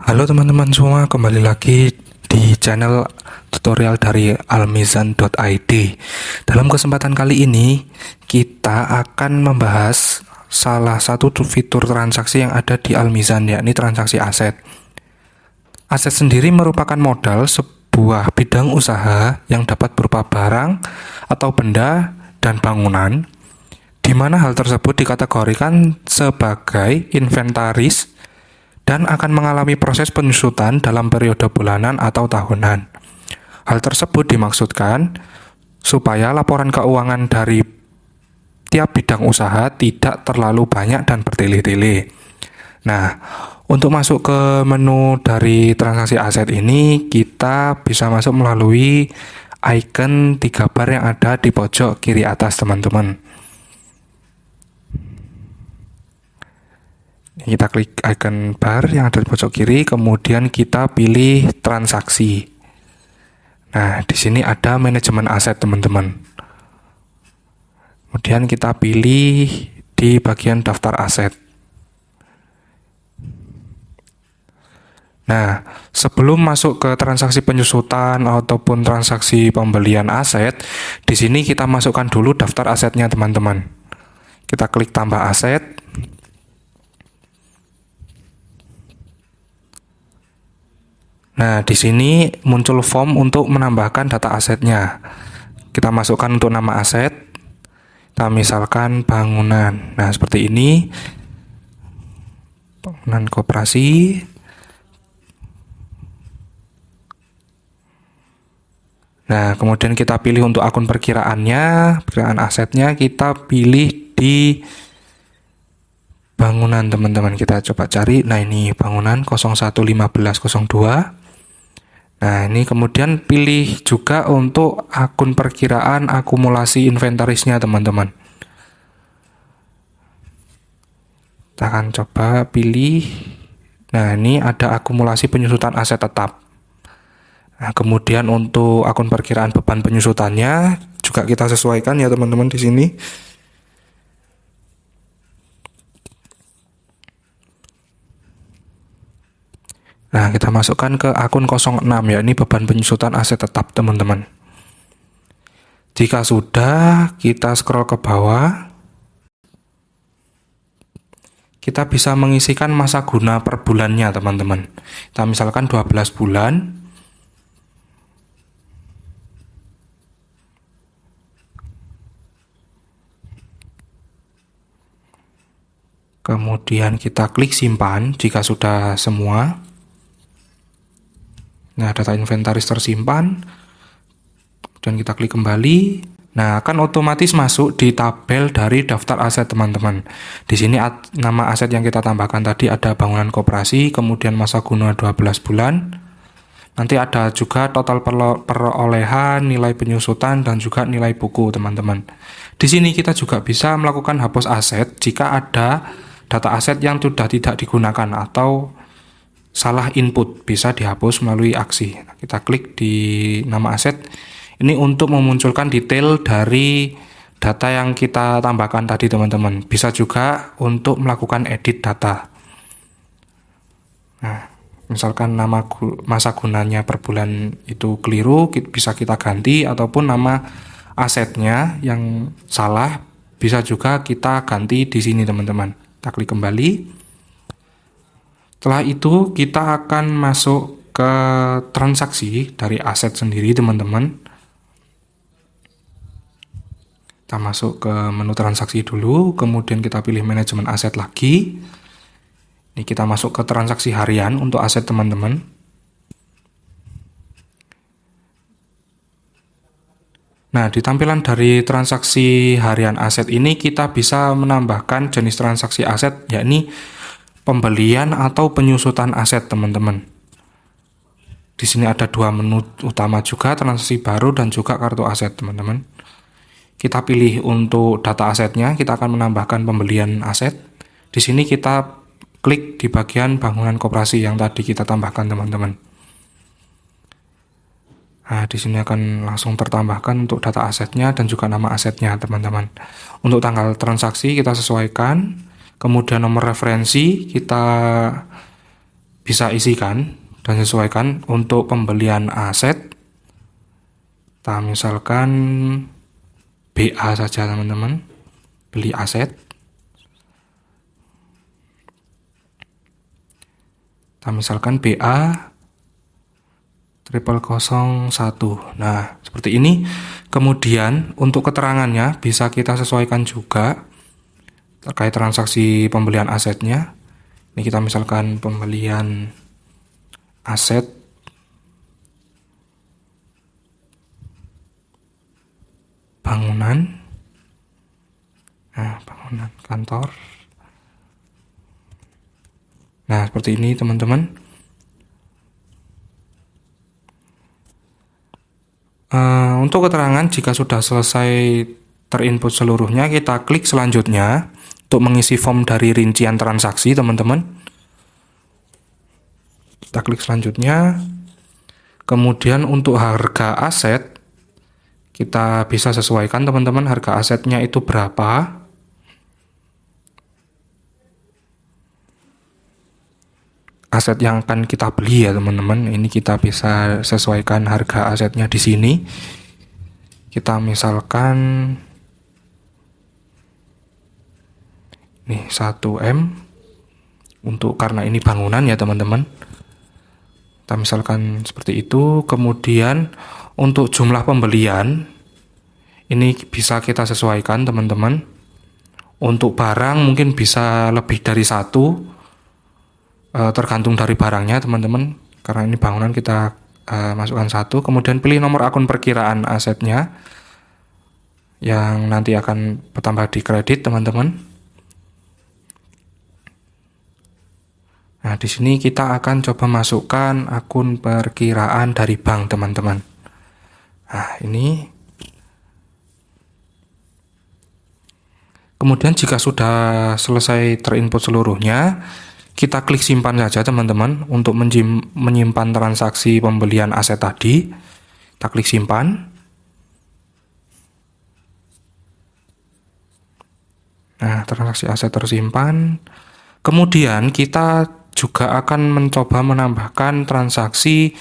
Halo teman-teman semua, kembali lagi di channel tutorial dari almizan.id. Dalam kesempatan kali ini, kita akan membahas salah satu fitur transaksi yang ada di Almizan, yakni transaksi aset. Aset sendiri merupakan modal sebuah bidang usaha yang dapat berupa barang atau benda dan bangunan, di mana hal tersebut dikategorikan sebagai inventaris dan akan mengalami proses penyusutan dalam periode bulanan atau tahunan. Hal tersebut dimaksudkan supaya laporan keuangan dari tiap bidang usaha tidak terlalu banyak dan bertele-tele. Nah, untuk masuk ke menu dari transaksi aset ini, kita bisa masuk melalui icon 3 bar yang ada di pojok kiri atas, teman-teman. Kita klik icon bar yang ada di pojok kiri, kemudian kita pilih transaksi. Nah, di sini ada manajemen aset, teman-teman. Kemudian kita pilih di bagian daftar aset. Nah, sebelum masuk ke transaksi penyusutan ataupun transaksi pembelian aset, di sini kita masukkan dulu daftar asetnya, teman-teman. Kita klik tambah aset. Nah, di sini muncul form untuk menambahkan data asetnya. Kita masukkan untuk nama aset. Kita misalkan bangunan. Nah, seperti ini. Bangunan koperasi. Nah, kemudian kita pilih untuk akun perkiraannya, perkiraan asetnya, kita pilih di bangunan, teman-teman. Kita coba cari. Nah, ini bangunan 011502. Nah, ini kemudian pilih juga untuk akun perkiraan akumulasi inventarisnya, teman-teman. Kita akan coba pilih. Nah, ini ada akumulasi penyusutan aset tetap. Nah, kemudian untuk akun perkiraan beban penyusutannya juga kita sesuaikan ya, teman-teman, di sini. Nah, kita masukkan ke akun 06, ya, ini beban penyusutan aset tetap, teman-teman. Jika sudah, kita scroll ke bawah. Kita bisa mengisikan masa guna per bulannya, teman-teman. Kita misalkan 12 bulan. Kemudian kita klik simpan jika sudah semua. Nah, data inventaris tersimpan. Dan kita klik kembali. Nah, akan otomatis masuk di tabel dari daftar aset, teman-teman. Di sini nama aset yang kita tambahkan tadi ada bangunan koperasi, kemudian masa guna 12 bulan. Nanti ada juga total perolehan, nilai penyusutan, dan juga nilai buku, teman-teman. Di sini kita juga bisa melakukan hapus aset jika ada data aset yang sudah tidak digunakan atau salah input, bisa dihapus melalui aksi. Nah, kita klik di nama aset ini untuk memunculkan detail dari data yang kita tambahkan tadi, teman-teman. Bisa juga untuk melakukan edit data. Nah, misalkan nama masa gunanya per bulan itu keliru, bisa kita ganti, ataupun nama asetnya yang salah bisa juga kita ganti di sini, teman-teman. Kita klik kembali. Setelah itu kita akan masuk ke transaksi dari aset sendiri, teman-teman. Kita masuk ke menu transaksi dulu, kemudian kita pilih manajemen aset lagi. Ini kita masuk ke transaksi harian untuk aset, teman-teman. Nah, di tampilan dari transaksi harian aset ini kita bisa menambahkan jenis transaksi aset, yakni pembelian atau penyusutan aset, teman-teman. Di sini ada dua menu utama juga, transaksi baru dan juga kartu aset, teman-teman. Kita pilih untuk data asetnya, kita akan menambahkan pembelian aset. Di sini kita klik di bagian bangunan koperasi yang tadi kita tambahkan, teman-teman. Nah, di sini akan langsung tertambahkan untuk data asetnya dan juga nama asetnya, teman-teman. Untuk tanggal transaksi kita sesuaikan. Kemudian nomor referensi kita bisa isikan dan sesuaikan. Untuk pembelian aset, kita misalkan BA saja teman-teman, beli aset. Kita misalkan BA 0001. Nah, seperti ini. Kemudian untuk keterangannya bisa kita sesuaikan juga terkait transaksi pembelian asetnya. Ini kita misalkan pembelian aset bangunan. Nah, bangunan kantor. Nah, seperti ini teman-teman. Untuk keterangan, jika sudah selesai terinput seluruhnya, kita klik selanjutnya untuk mengisi form dari rincian transaksi teman-teman. Kita klik selanjutnya. Kemudian untuk harga aset, kita bisa sesuaikan teman-teman, harga asetnya itu berapa. Aset yang akan kita beli ya teman-teman, ini kita bisa sesuaikan harga asetnya di sini. Kita misalkan nih 1M untuk, karena ini bangunan ya teman-teman. Kita misalkan seperti itu. Kemudian untuk jumlah pembelian ini bisa kita sesuaikan teman-teman. Untuk barang mungkin bisa lebih dari satu, tergantung dari barangnya teman-teman. Karena ini bangunan, kita masukkan 1. Kemudian pilih nomor akun perkiraan asetnya yang nanti akan bertambah di kredit teman-teman. Nah, di sini kita akan coba masukkan akun perkiraan dari bank teman-teman. Nah, ini. Kemudian jika sudah selesai terinput seluruhnya, kita klik simpan saja teman-teman untuk menyimpan transaksi pembelian aset tadi. Kita klik simpan. Nah, transaksi aset tersimpan. Kemudian kita juga akan mencoba menambahkan transaksi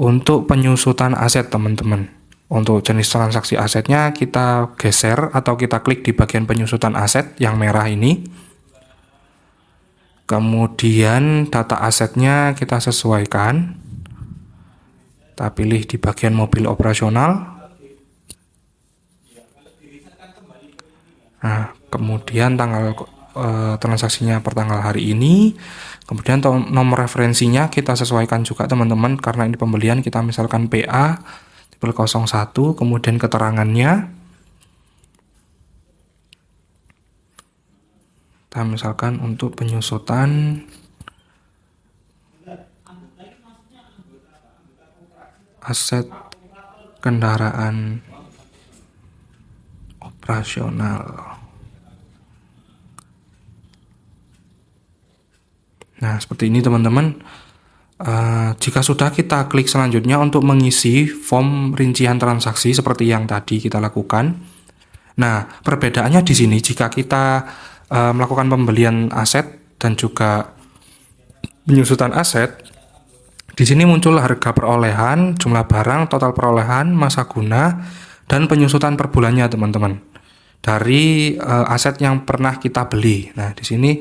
untuk penyusutan aset teman-teman. Untuk jenis transaksi asetnya kita geser atau kita klik di bagian penyusutan aset yang merah ini. Kemudian data asetnya kita sesuaikan. Kita pilih di bagian mobil operasional. Nah, kemudian tanggal transaksinya per tanggal hari ini. Kemudian nomor referensinya kita sesuaikan juga teman-teman, karena ini pembelian, kita misalkan PA 01. Kemudian keterangannya kita misalkan untuk penyusutan aset kendaraan operasional. Nah, seperti ini teman-teman. Jika sudah, kita klik selanjutnya untuk mengisi form rincian transaksi seperti yang tadi kita lakukan. Nah, perbedaannya di sini, jika kita melakukan pembelian aset dan juga penyusutan aset, di sini muncul harga perolehan, jumlah barang, total perolehan, masa guna, dan penyusutan per bulannya teman-teman dari aset yang pernah kita beli. Nah, di sini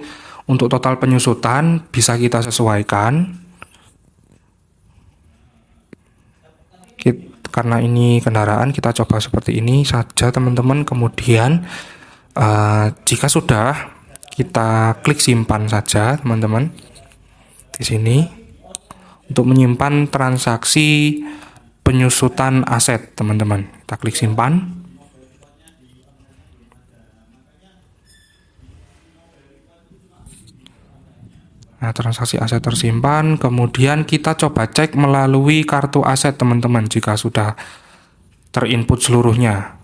untuk total penyusutan bisa kita sesuaikan. Karena ini kendaraan, kita coba seperti ini saja teman-teman. Kemudian jika sudah, kita klik simpan saja teman-teman di sini untuk menyimpan transaksi penyusutan aset teman-teman. Kita klik simpan. Nah, transaksi aset tersimpan. Kemudian kita coba cek melalui kartu aset teman-teman jika sudah terinput seluruhnya.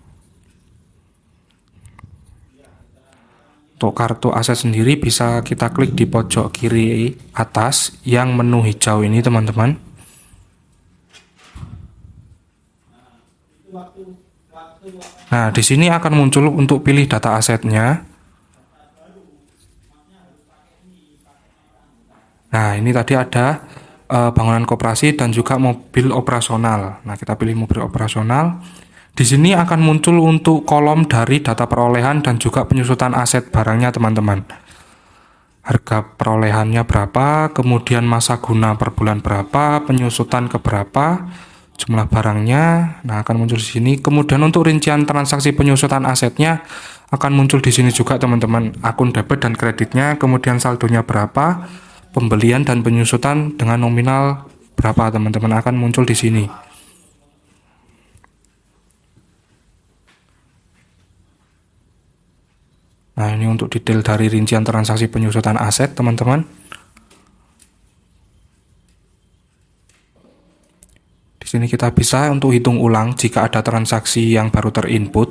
Untuk kartu aset sendiri bisa kita klik di pojok kiri atas yang menu hijau ini teman-teman. Nah, di sini akan muncul untuk pilih data asetnya. Nah, ini tadi ada bangunan koperasi dan juga mobil operasional. Nah, kita pilih mobil operasional. Di sini akan muncul untuk kolom dari data perolehan dan juga penyusutan aset barangnya, teman-teman. Harga perolehannya berapa, kemudian masa guna per bulan berapa, penyusutan ke berapa, jumlah barangnya. Nah, akan muncul di sini. Kemudian untuk rincian transaksi penyusutan asetnya akan muncul di sini juga, teman-teman. Akun debit dan kreditnya, kemudian saldonya berapa, pembelian dan penyusutan dengan nominal berapa, teman-teman, akan muncul di sini. Nah, ini untuk detail dari rincian transaksi penyusutan aset, teman-teman. Di sini kita bisa untuk hitung ulang jika ada transaksi yang baru terinput.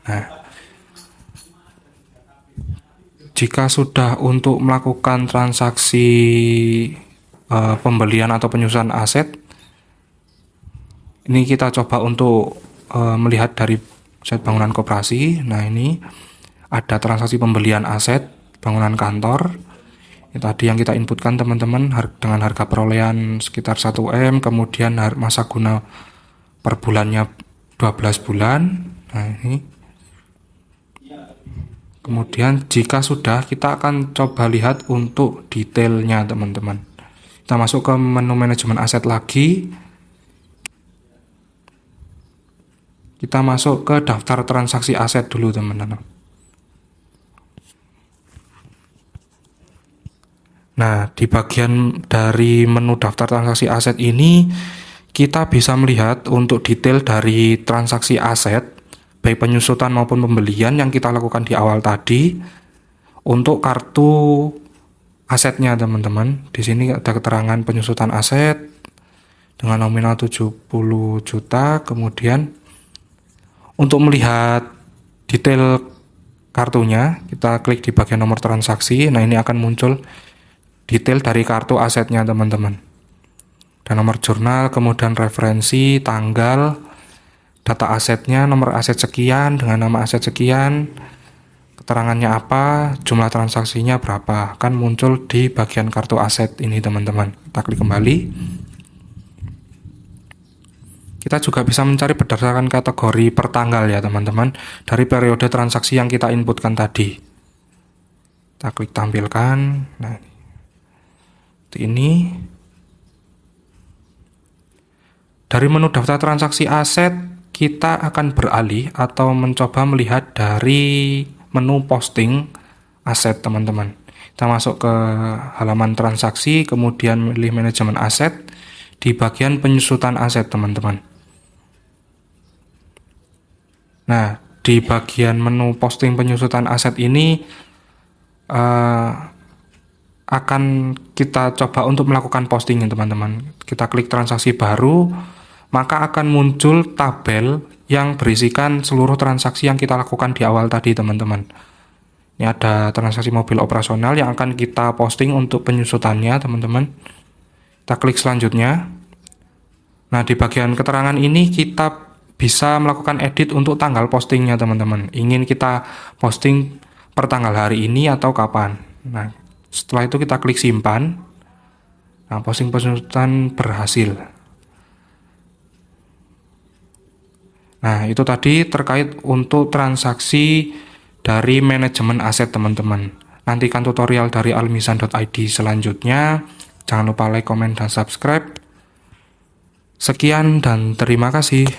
Nah, jika sudah untuk melakukan transaksi pembelian atau penyusutan aset, ini kita coba untuk melihat dari set bangunan koperasi. Nah, ini ada transaksi pembelian aset bangunan kantor. Ini tadi yang kita inputkan, teman-teman, dengan harga perolehan sekitar 1M, kemudian masa guna per bulannya 12 bulan. Nah, ini. Kemudian jika sudah, kita akan coba lihat untuk detailnya, teman-teman. Kita masuk ke menu manajemen aset lagi. Kita masuk ke daftar transaksi aset dulu, teman-teman. Nah, di bagian dari menu daftar transaksi aset ini, kita bisa melihat untuk detail dari transaksi aset, baik penyusutan maupun pembelian yang kita lakukan di awal tadi. Untuk kartu asetnya, teman-teman, di sini ada keterangan penyusutan aset dengan nominal 70 juta. Kemudian untuk melihat detail kartunya, kita klik di bagian nomor transaksi. Nah, ini akan muncul detail dari kartu asetnya, teman-teman. Dan nomor jurnal, kemudian referensi, tanggal, data asetnya, nomor aset sekian dengan nama aset sekian, keterangannya apa, jumlah transaksinya berapa, akan muncul di bagian kartu aset ini, teman-teman. Kita klik kembali. Kita juga bisa mencari berdasarkan kategori per tanggal, ya, teman-teman, dari periode transaksi yang kita inputkan tadi. Kita klik tampilkan. Nah, ini dari menu daftar transaksi aset, kita akan beralih atau mencoba melihat dari menu posting aset, teman-teman. Kita masuk ke halaman transaksi, kemudian pilih manajemen aset di bagian penyusutan aset, teman-teman. Nah, di bagian menu posting penyusutan aset ini akan kita coba untuk melakukan posting, teman-teman. Kita klik transaksi baru, maka akan muncul tabel yang berisikan seluruh transaksi yang kita lakukan di awal tadi, teman-teman. Ini ada transaksi mobil operasional yang akan kita posting untuk penyusutannya, teman-teman. Kita klik selanjutnya. Nah, di bagian keterangan ini kita bisa melakukan edit untuk tanggal postingnya, teman-teman. Ingin kita posting per tanggal hari ini atau kapan. Nah, setelah itu kita klik simpan. Nah, posting penyusutan berhasil. Nah, itu tadi terkait untuk transaksi dari manajemen aset, teman-teman. Nantikan tutorial dari almizan.id selanjutnya. Jangan lupa like, komen, dan subscribe. Sekian dan terima kasih.